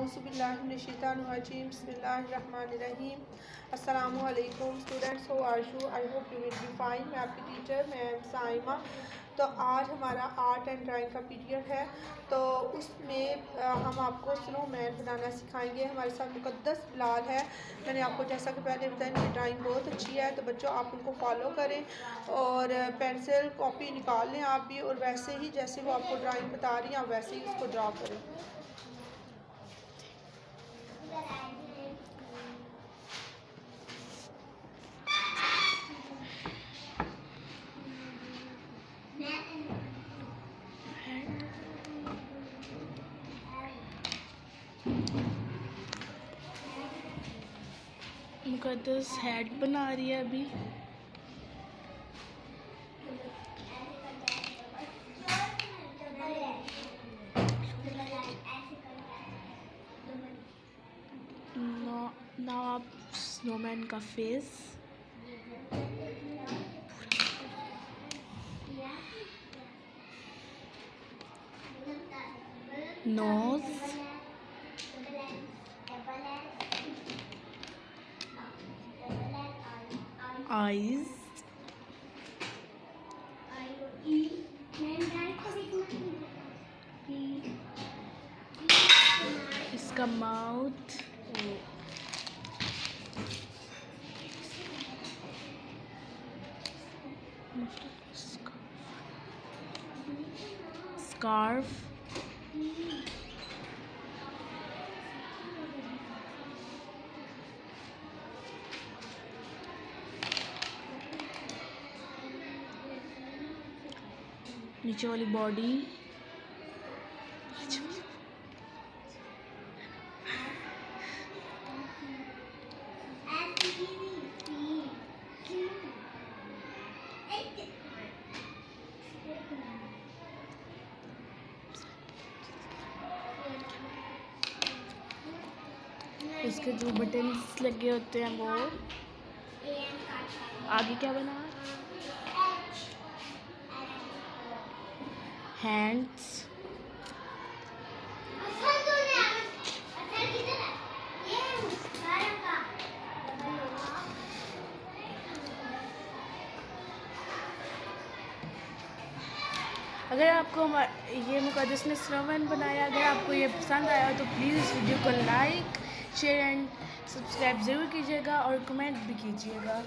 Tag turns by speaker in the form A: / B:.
A: Auzubillahiminash-shaytanir-rajim. Bismillahir-rahmanir-rahim. Assalamualaikum students, how are you? I hope you will be fine. मैं आपकी teacher मैं साइमा। तो आज हमारा आर्ट एंड ड्राइंग का पीरियड है, तो उसमें हम आपको स्नोमैन बनाना सिखाएंगे। हमारे साथ मुकद्दस बिलाल है। मैंने आपको जैसा कि पहले बताया मेरी ड्राइंग बहुत अच्छी है, तो बच्चों आप उनको फॉलो करें और पेंसिल कॉपी निकाल लें आप भी, और वैसे ही जैसे वो आपको ड्राइंग बता रही हैं आप वैसे ही उसको ड्रा करें।
B: मुकद्दस हेड बना रही है अभी। नाउ आप स्नोमैन का फेस, नोज, eyes, इसका माउथ, स्कार्फ, नीचे वाली बॉडी, इसके जो बटन्स लगे होते हैं वो। आगे क्या बना? हैंड्स, अगर आपको ये मुकद्दस ने स्नोमैन बनाया, अगर आपको ये पसंद आया तो प्लीज़ इस वीडियो को लाइक शेयर एंड सब्सक्राइब ज़रूर कीजिएगा और कमेंट भी कीजिएगा।